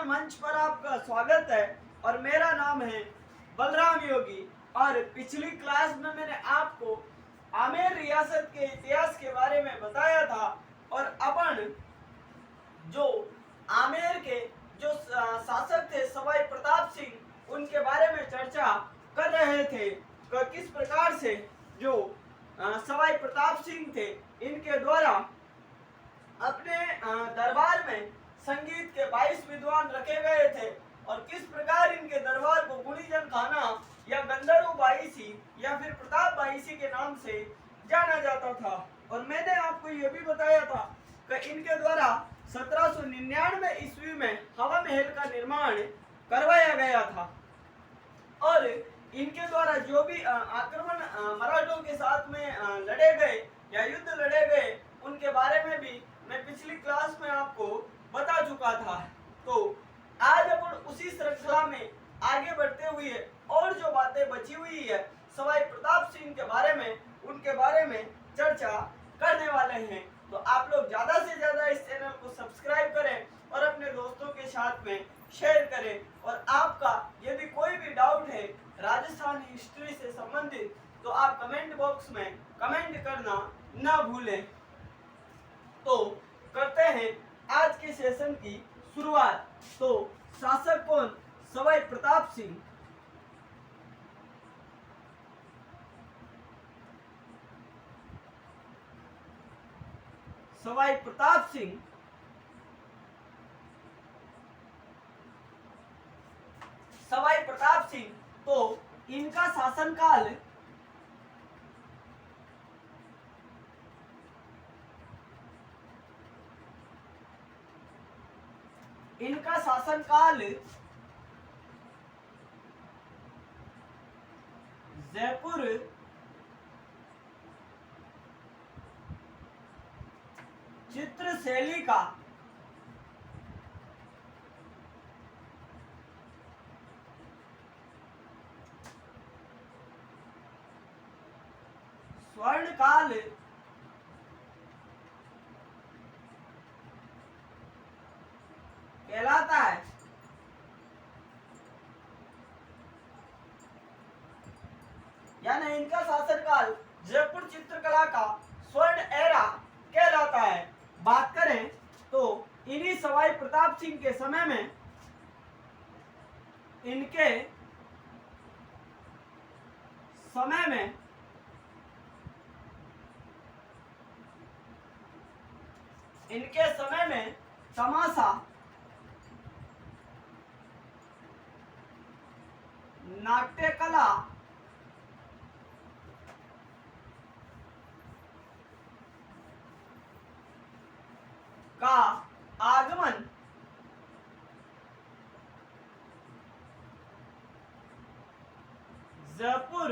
Channel मंच पर आपका स्वागत है और मेरा नाम है बलराम योगी। और पिछली क्लास में मैंने आपको आमेर रियासत के इतिहास के बारे में बताया था और अपन जो आमेर के जो शासक थे सवाई प्रताप सिंह उनके बारे में चर्चा कर रहे थे कि किस प्रकार से जो सवाई प्रताप सिंह थे इनके द्वारा अपने दरबार में संगीत के 22 विद्वान रखे गए थे और किस प्रकार इनके दरबार को गुणीजन खाना या गंधर्व बाईसी या फिर प्रताप बाईसी के नाम से जाना जाता था। और मैंने आपको ये भी बताया था कि इनके द्वारा 1799 ईस्वी में हवा महल का निर्माण करवाया गया था और इनके द्वारा जो भी आक्रमण मराठों के साथ में लड़े गए या युद्ध लड़े गए उनके बारे में भी मैं पिछली क्लास में आपको बता चुका था। तो आज अपन उसी श्रृंखला में आगे बढ़ते हुए और जो बातें बची हुई है सवाई प्रताप सिंह के बारे में उनके बारे में चर्चा करने वाले हैं। तो आप लोग ज्यादा से ज्यादा इस चैनल को सब्सक्राइब करें और अपने दोस्तों के साथ में शेयर करें। और आपका यदि कोई भी डाउट है राजस्थान हिस्ट्री से संबंधित तो आप कमेंट बॉक्स में कमेंट करना ना भूलें। तो करते हैं आज के सेशन की शुरुआत। तो शासक कौन? सवाई प्रताप सिंह। सवाई प्रताप सिंह सवाई प्रताप सिंह तो इनका शासनकाल जयपुर चित्रशैली का स्वर्णकाल कहलाता है। यानी इनका शासनकाल जयपुर चित्रकला का स्वर्ण एरा कहलाता है। बात करें तो इन्हीं सवाई प्रताप सिंह के समय में इनके समय में तमाशा, नाट्य कला, का आगमन जयपुर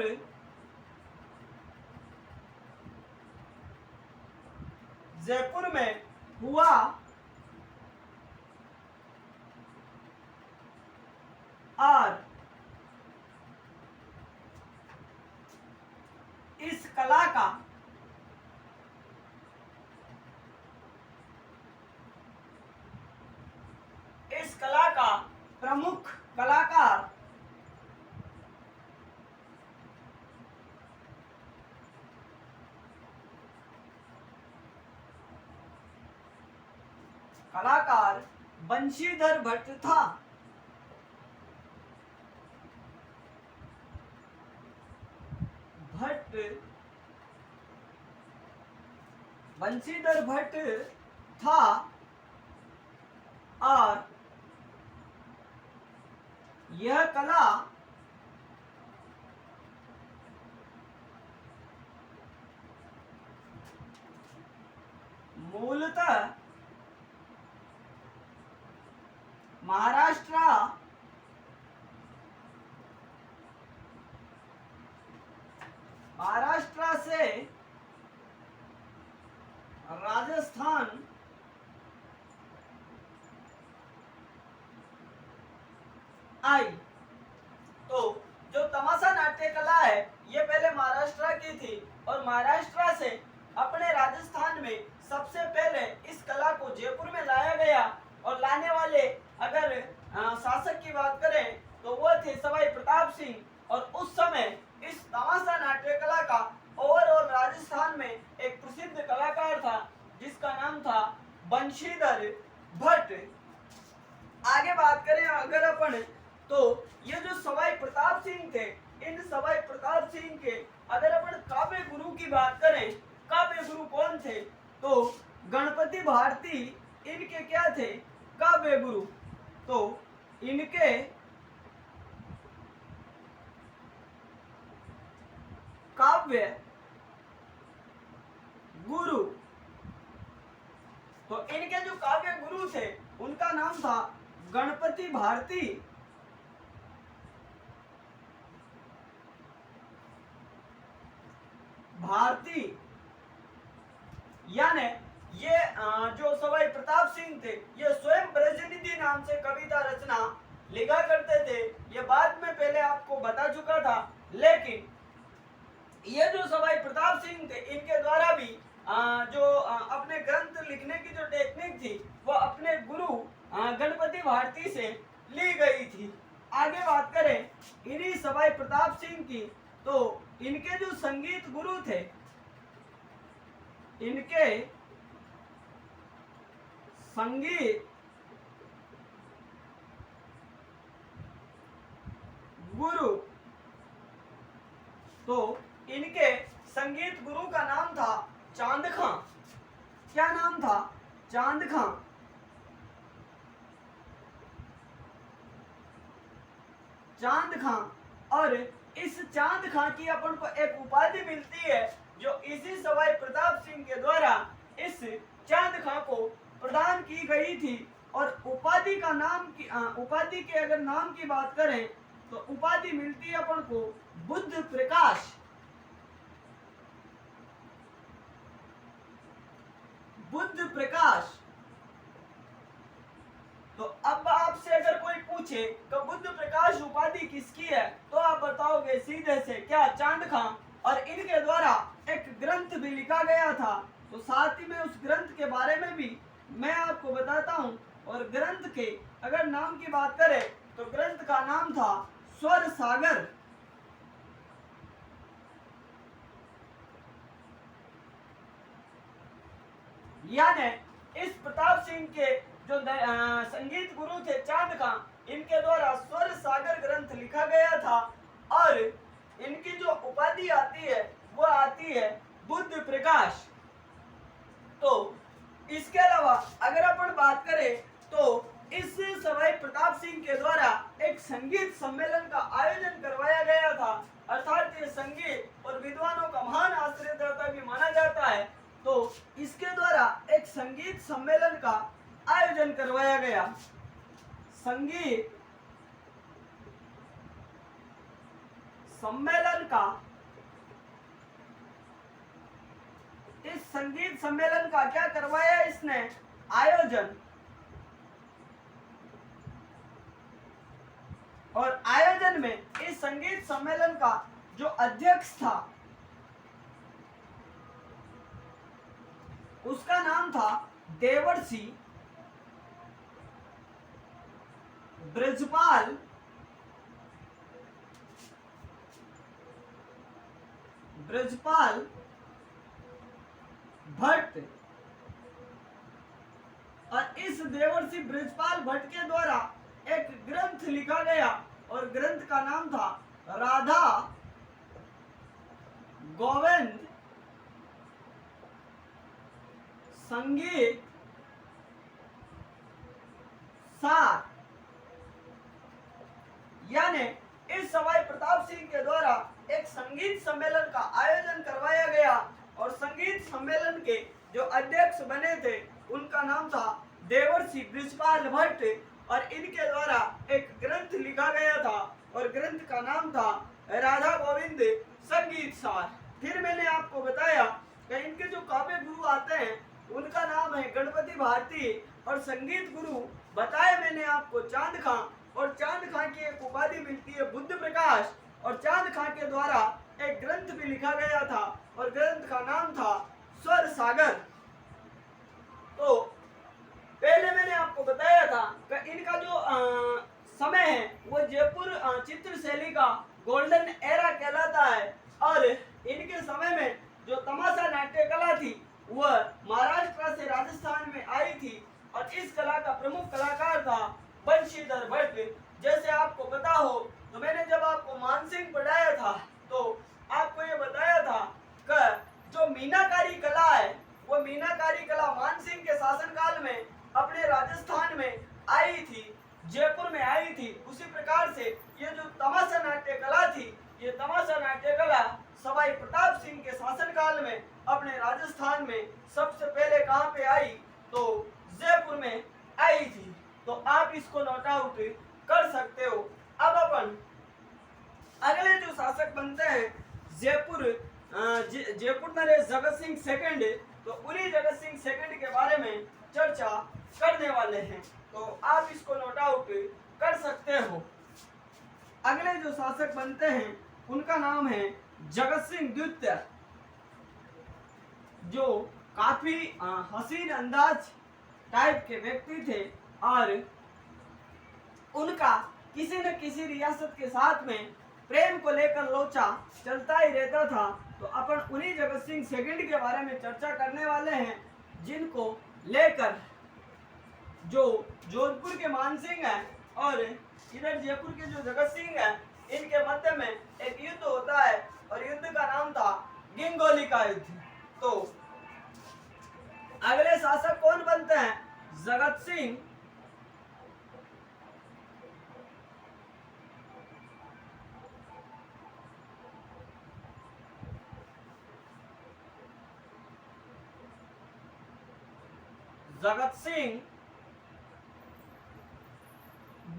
में हुआ और इस कला का प्रमुख कलाकार बंशीधर भट्ट था। बंशीधर भट्ट था और यह कला मूलतः महाराष्ट्र से राजस्थान आई। तो जो तमाशा नाट्य कला है ये पहले महाराष्ट्र की थी और महाराष्ट्र से अपने राजस्थान में सबसे पहले इस कला को जयपुर में लाया गया और लाने वाले अगर बंशीधर भट्ट। आगे बात करें अगर अपन, तो ये जो सवाई प्रताप सिंह थे, इन सवाई प्रताप सिंह के अगर अपन काव्य गुरु की बात करें, काव्य गुरु कौन थे, तो गणपति भारती इनके क्या थे, काव्य गुरु। तो इनके काव्य गुरु, तो इनके जो काव्य गुरु थे उनका नाम था गणपति भारती भारती। यानी ये जो सवाई प्रताप सिंह थे, ये स्वयं ब्रजनिधि नाम से कविता रचना लिखा करते थे। ये बात में पहले आपको बता चुका था, लेकिन ये जो सवाई प्रताप सिंह थे, इनके द्वारा भी जो अपने ग्रंथ लिखने की जो टेक्निक थी वो अपने गुरु गणपति भारती से ली गई थी। आगे बात करें इन्हीं सवाई प्रताप सिंह की, तो इनके जो संगीत गुरु थे, इनके संगीत गुरु, तो इनके संगीत गुरु का नाम था चांद खां। क्या नाम था, चांद खां। चांद खां। और इस चांद खां की अपन को एक उपाधि मिलती है जो इसी सवाई प्रताप सिंह के द्वारा इस चांद खां को प्रदान की गई थी। और उपाधि का नाम की उपाधि के अगर नाम की बात करें तो उपाधि मिलती है अपन को बुद्ध प्रकाश। बुद्ध प्रकाश। तो अब आपसे अगर कोई पूछे तो बुद्ध प्रकाश उपाधि किसकी है, तो आप बताओगे सीधे से क्या, चांद खां। और इनके द्वारा एक ग्रंथ भी लिखा गया था, तो साथ ही में उस ग्रंथ के बारे में भी मैं आपको बताता हूं। और ग्रंथ के अगर नाम की बात करें तो ग्रंथ का नाम था स्वर सागर। यानी इस प्रताप सिंह के जो संगीत गुरु थे चांद खां, इनके द्वारा स्वर सागर ग्रंथ लिखा गया था। और इनकी जो उपाधि आती है वो आती है बुद्ध प्रकाश। तो इसके अलावा अगर अपन बात करें तो इस सवाई प्रताप सिंह के द्वारा एक संगीत सम्मेलन का आयोजन करवाया गया था। अर्थात ये संगीत और विद्वानों का महान आश्रयदाता भी माना जाता है। तो इसके द्वारा एक संगीत सम्मेलन का आयोजन करवाया गया। संगीत सम्मेलन का, इस संगीत सम्मेलन का क्या करवाया इसने, आयोजन। और आयोजन में इस संगीत सम्मेलन का जो अध्यक्ष था उसका नाम था देवर्षि ब्रजपाल भट्ट। और इस देवर्षि ब्रजपाल भट्ट के द्वारा एक ग्रंथ लिखा गया और ग्रंथ का नाम था राधा गोविंद संगीत सार। यानी इस सवाई प्रताप सिंह के द्वारा एक संगीत सम्मेलन का आयोजन करवाया गया और संगीत सम्मेलन के जो अध्यक्ष बने थे उनका नाम था देवर्षि ब्रजपाल भट्ट। और इनके द्वारा एक ग्रंथ लिखा गया था और ग्रंथ का नाम था राधा गोविंद संगीत सार। फिर मैंने आपको बताया कि इनके जो काव्य गुरु आते हैं उनका नाम है गणपति भारती और संगीत गुरु बताया मैंने आपको चांद खां। और चांद खां की एक उपाधि मिलती है बुद्ध प्रकाश। और चांद खां के द्वारा एक ग्रंथ भी लिखा गया था और ग्रंथ का नाम था स्वर सागर। तो पहले मैंने आपको बताया था कि इनका जो समय है वो जयपुर चित्र शैली का गोल्डन एरा कहलाता है। और इनके समय में जो तमाशा नाट्य कला थी वह महाराष्ट्र से राजस्थान में आई थी। इंजीनियर था बंशीधर भट्ट। जैसे आपको पता हो तो मैंने जब आपको मानसिंह पढ़ाया था तो आपको ये बताया था कि जो मीनाकारी कला है वो मीनाकारी कला मानसिंह के शासनकाल में अपने राजस्थान में आई थी, जयपुर में आई थी। उसी प्रकार से ये जो तमाशा नाट्य कला थी, ये तमाशा नाट्य कला सवाई प्रताप सिंह के शासनकाल में अपने राजस्थान में सबसे पहले कहाँ पे आई तो जयपुर में आई थी। तो आप इसको नोट आउट कर सकते हो। अब अपन अगले जो शासक बनते हैं जयपुर जयपुर में रहे जगत सिंह सेकंड, तो उन्हीं जगत सिंह सेकंड के बारे में चर्चा करने वाले हैं। तो आप इसको नोट आउट कर सकते हो। अगले जो शासक बनते हैं उनका नाम है जगत सिंह द्वितीय, जो काफी हसीन अंदाज टाइप के व्यक्ति थे और उनका किसी न किसी रियासत के साथ में प्रेम को लेकर लोचा चलता ही रहता था। तो अपन उन्हीं जगत सिंह सेकंड के बारे में चर्चा करने वाले हैं, जिनको लेकर जो जोधपुर के मानसिंह है और इधर जयपुर के जो जगत सिंह है, इनके मध्य में एक युद्ध होता है और युद्ध का नाम था गिंगोली का युद्ध। तो अगले शासक कौन बनते हैं? जगत सिंह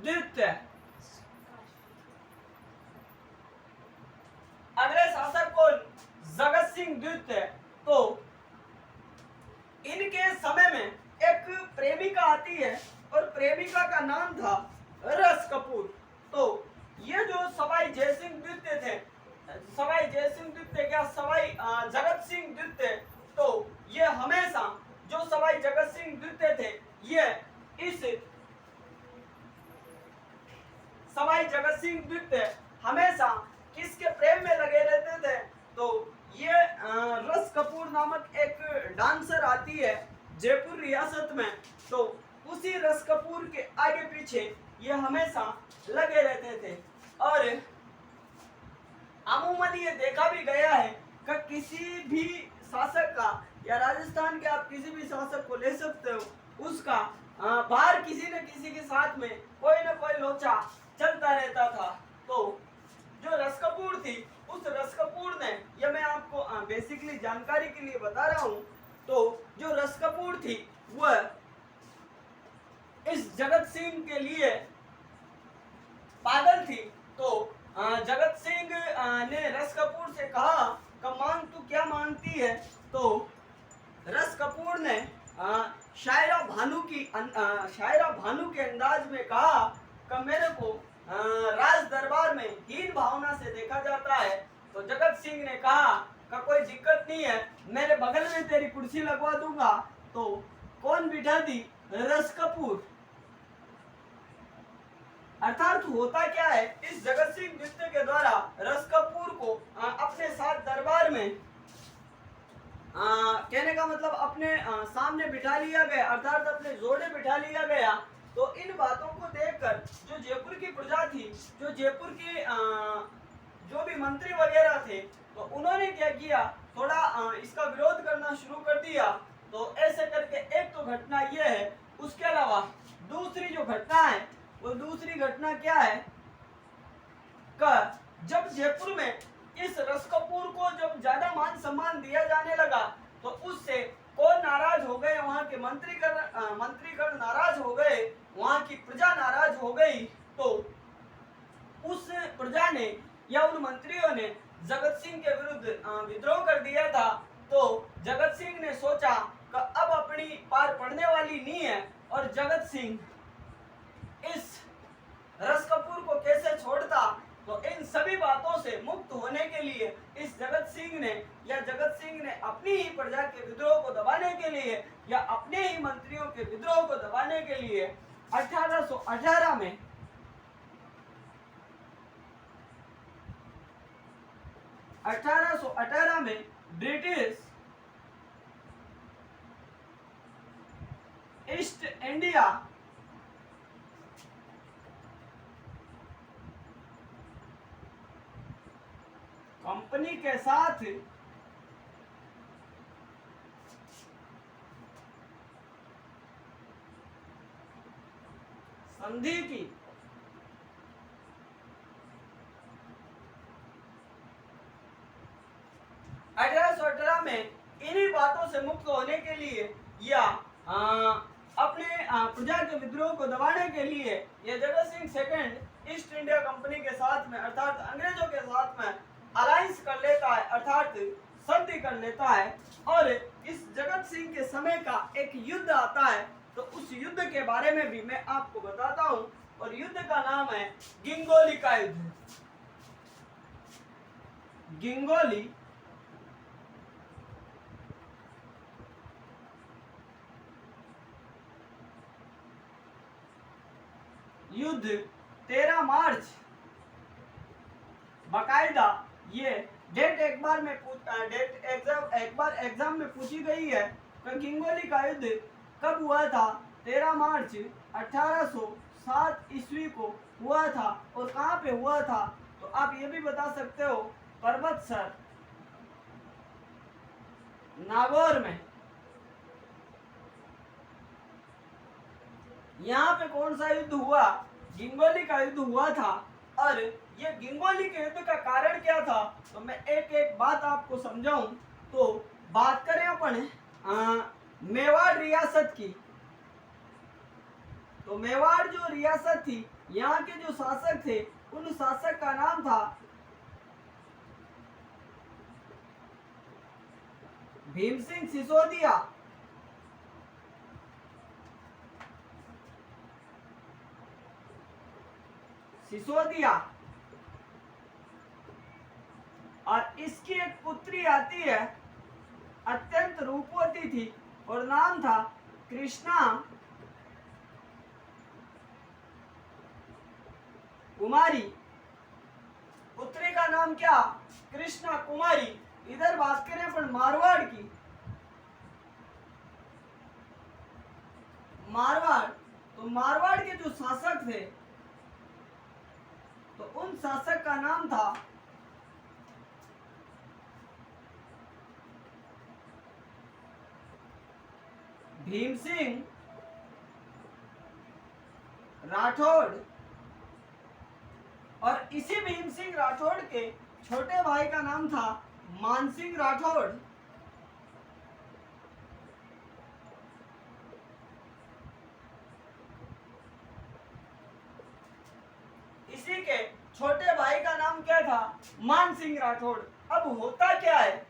द्वितीय। अगले शासक कौन? जगत सिंह द्वितीय। तो इनके समय में एक प्रेमिका आती है और प्रेमिका का नाम था रस कपूर। तो ये जो सवाई जयसिंह द्वितीय थे, सवाई जयसिंह द्वितीय क्या सवाई जगत सिंह द्वितीय, तो ये हमेशा जो सवाई जगत सिंह द्वितीय थे, ये इस सवाई जगत सिंह द्वितीय हमेशा किसके प्रेम में लगे रहते थे? तो ये रस कपूर नामक एक डांसर आती है जयपुर रियासत में। तो उसी रस कपूर के आगे पीछे ये हमेशा लगे रहते थे। और अमूमन ये देखा भी गया है कि किसी भी शासक का या राजस्थान के आप किसी भी शासक को ले सकते हो, उसका बाहर किसी न किसी के साथ में कोई ना कोई लोचा चलता रहता था। तो जो रस कपूर थी, उस रस कपूर ने, ये मैं आपको बेसिकली जानकारी के लिए बता रहा हूँ, तो जो रस कपूर थी वह इस जगत सिंह के लिए पागल थी। तो जगत सिंह ने रस कपूर से कहा कि मांग तू क्या मांगती है? तो रस कपूर ने शायरा भानु के अंदाज में कहा कि मेरे को राज दरबार में हीन भावना से देखा जाता है। तो जगत सिंह ने कहा कि कोई दिक्कत नहीं है, मेरे बगल में तेरी कुर्सी लगवा दूंगा। तो कौन बिठा दी? रस कपूर। अर्थात होता क्या है, इस जगत सिंह द्वितीय के द्वारा रस कपूर को अपने साथ दरबार में कहने का मतलब अपने सामने बिठा लिया गया, अर्थात अपने जोड़े बिठा लिया गया। तो इन बातों को देखकर जो जयपुर की प्रजा थी, जो जयपुर की जो भी मंत्री वगैरह थे, तो उन्होंने क्या किया, थोड़ा इसका विरोध करना शुरू कर दिया। तो ऐसे करके एक तो घटना ये है। उसके अलावा दूसरी जो घटना है, वो दूसरी घटना क्या है कि जब जयपुर में इस रस कपूर को जब ज्यादा मान सम्मान दिया जाने लगा, तो उससे कौन नाराज हो गए? वहां के मंत्रीगण नाराज हो गए, वहां की प्रजा नाराज हो गई। तो उस प्रजा ने या उन मंत्रियों ने जगत सिंह के विरुद्ध विद्रोह कर दिया था। तो जगत सिंह ने सोचा कि अब अपनी पार पड़ने वाली नहीं है, और जगत सिंह इस रस कपूर को कैसे छोड़ता। तो इन सभी बातों से मुक्त होने के लिए इस जगत सिंह ने अपनी ही प्रजा के विद्रोह को दबाने के लिए या अपने ही मंत्रियों के विद्रोह को दबाने के लिए 1818 में ब्रिटिश ईस्ट इंडिया कंपनी के साथ संधि की। 1818 में इन्हीं बातों से मुक्त होने के लिए या अपने प्रजा के विद्रोह को दबाने के लिए यह Jagat Singh second east India company के साथ में अर्थात अंग्रेजों के साथ में अलायंस कर लेता है, अर्थात संधि कर लेता है। और इस जगत सिंह के समय का एक युद्ध आता है, तो उस युद्ध के बारे में भी मैं आपको बताता हूं, और युद्ध का नाम है गिंगोली का युद्ध। गिंगोली युद्ध 13 मार्च, बाकायदा ये डेट एक बार एग्जाम में पूछी गई है। तो गिंगोली का युद्ध कब हुआ था? 13 मार्च 1807 ईस्वी को हुआ था। और कहाँ पे हुआ था? तो आप ये भी बता सकते हो, पर्वतसर, नागौर में। यहाँ पे कौन सा युद्ध हुआ? गिंगोली का युद्ध हुआ था। और ये गिंगोली के युद्ध का कारण क्या था? तो मैं एक एक बात आपको समझाऊं। तो बात करें अपन मेवाड़ रियासत की, तो मेवाड़ जो रियासत थी, यहाँ के जो शासक थे, उन शासक का नाम था भीम सिंह सिसोदिया। सिसोदिया। और इसकी एक पुत्री आती है, अत्यंत रूपवती थी, और नाम था कृष्णा कुमारी। पुत्री का नाम क्या? कृष्णा कुमारी। इधर बात करें अपन मारवाड़ की, मारवाड़, तो मारवाड़ के जो शासक थे, तो उन शासक का नाम था भीम सिंह राठौड़। और इसी भीम सिंह राठौड़ के छोटे भाई का नाम था मान सिंह राठौड़। इसी के छोटे भाई का नाम क्या था? मान सिंह राठौड़। अब होता क्या है,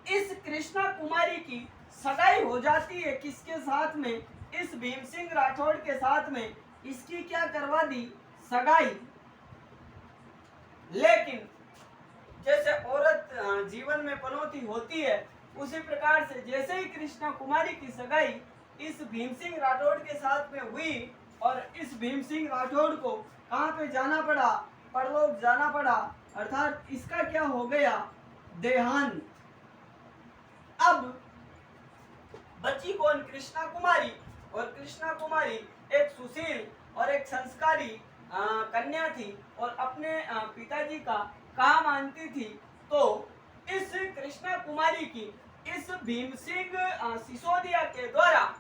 इस कृष्णा कुमारी की सगाई हो जाती है किसके साथ में? इस भीम सिंह राठौड़ के साथ में। इसकी क्या करवा दी? सगाई। लेकिन जैसे औरत जीवन में पनौती होती है, उसी प्रकार से जैसे ही कृष्णा कुमारी की सगाई इस भीम सिंह राठौड़ के साथ में हुई, और इस भीम सिंह राठौड़ को कहाँ पे जाना पड़ा? परलोक जाना पड़ा, अर्थात इसका क्या हो गया? देहांत। अब बची कौन? कृष्णा कुमारी। और कृष्णा कुमारी एक सुशील और एक संस्कारी कन्या थी, और अपने पिताजी का कहा मानती थी। तो इस कृष्णा कुमारी की इस भीम सिंह सिसोदिया के द्वारा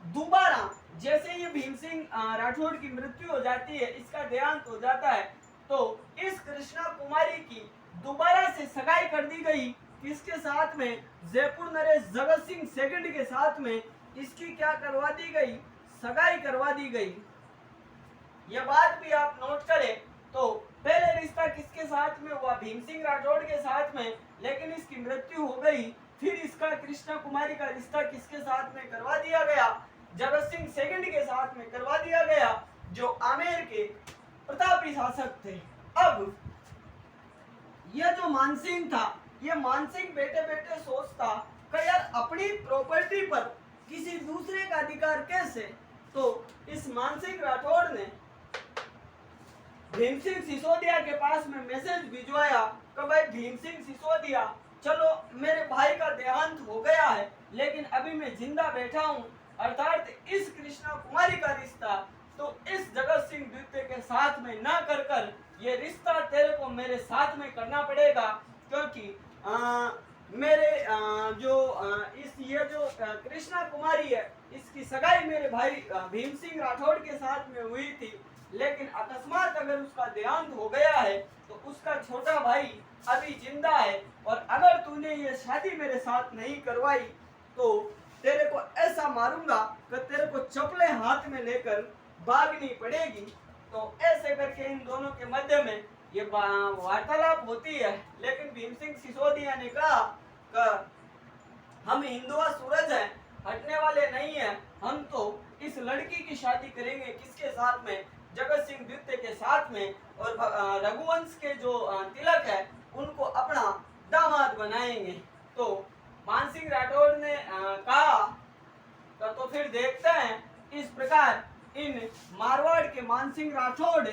दोबारा, जैसे ये भीम सिंह राठौड़ की मृत्यु हो जाती है, इसका देहांत हो जाता है, तो इस कृष्णा कुमारी की दोबारा से सगाई कर दी गई। किसके साथ में? जयपुर नरेश जगत सिंह सेकंड के साथ में इसकी क्या करवा दी गई? सगाई करवा दी गई। यह बात भी आप नोट करें। तो पहले रिश्ता किसके साथ में हुआ? भीम सिंह राठौड़ के साथ में, लेकिन इसकी मृत्यु हो गई। फिर इसका कृष्णा कुमारी का रिश्ता किसके साथ में करवा दिया गया? जगत सिंह सेकंड के साथ में करवा दिया गया, जो आमेर के प्रतापी शासक थे। अब यह जो मानसिंह था, ये मानसिंह बैठे बैठे सोचता कि यार अपनी प्रॉपर्टी पर किसी दूसरे का अधिकार कैसे? तो इस मानसिंह राठौड़ ने भीम सिंह सिसोदिया के पास में मैसेज भिजवाया कि भाई भीम सिंह सिसोदिया, चलो मेरे भाई का देहांत हो गया है, लेकिन अभी मैं जिंदा बैठा हूँ, अर्थात इस कृष्णा कुमारी का रिश्ता तो इस जगत सिंह द्वितीय के साथ में ना कर कर ये रिश्ता तेरे को मेरे साथ में करना पड़ेगा, क्योंकि मेरे ये जो कृष्णा कुमारी है, इसकी सगाई मेरे भाई भीम सिंह राठौड़ के साथ में हुई थी, लेकिन अकस्मात अगर उसका देहांत हो गया है तो उसका छोटा भाई अभी जिंदा है, और अगर तूने ये शादी मेरे साथ नहीं करवाई तो तेरे को ऐसा मारूंगा कि तेरे को चपले हाथ में लेकर भागनी पड़ेगी। तो ऐसे करके इन दोनों के मध्य में ये वार्तालाप होती है, लेकिन भीम सिंह सिसोदिया ने कहा कि हम हिंदुआ सूरज हैं, हटने वाले नहीं हैं, हम तो इस लड़की की शादी करेंगे किसके साथ में, जगत सिंह द्वितीय के साथ में, और रघुवंश के जो तिलक है उनको अपना दामाद बनाएंगे। तो मानसिंह राठौड़ ने कहा तो फिर देखते हैं। इस प्रकार इन मारवाड़ के मानसिंह राठौड़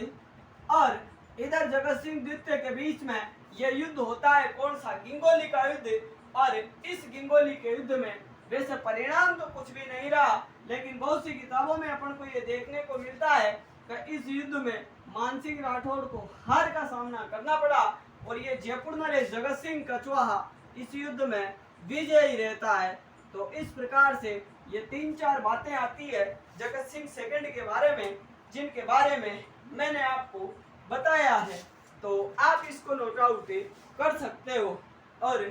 और इधर जगत सिंह द्वितीय के बीच में यह युद्ध होता है, कौन सा, गिंगोली का युद्ध। और इस गिंगोली के युद्ध में वैसे परिणाम तो कुछ भी नहीं रहा, लेकिन बहुत सी किताबों में अपन को ये देखने को मिलता है कि इस युद्ध में मानसिंह राठौड़ को हार का सामना करना पड़ा, और ये जयपुर नरेश जगत सिंह कछवाहा इस युद्ध में विजयी रहता है। तो इस प्रकार से ये 3-4 बातें आती है जगत सिंह सेकंड के बारे में, जिनके बारे में मैंने आपको बताया है। तो आप इसको नोट आउट कर सकते हो, और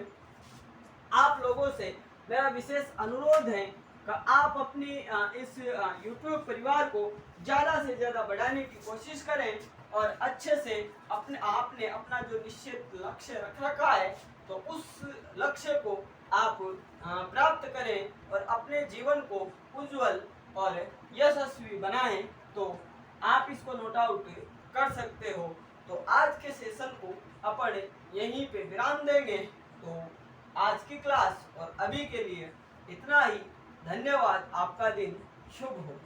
आप लोगों से मेरा विशेष अनुरोध है कि आप अपनी इस YouTube परिवार को ज़्यादा से ज़्यादा बढ़ाने की कोशिश करें, और अच्छे से आपने अपना जो निश्चित लक्ष्य रख रखा है तो उस लक्ष्य को आप प्राप्त करें और अपने जीवन को उज्जवल और यशस्वी बनाएं। तो आप इसको नोट आउट कर सकते हो। तो आज के सेशन को अपन यहीं पे विराम देंगे। तो आज की क्लास और अभी के लिए इतना ही। धन्यवाद। आपका दिन शुभ हो।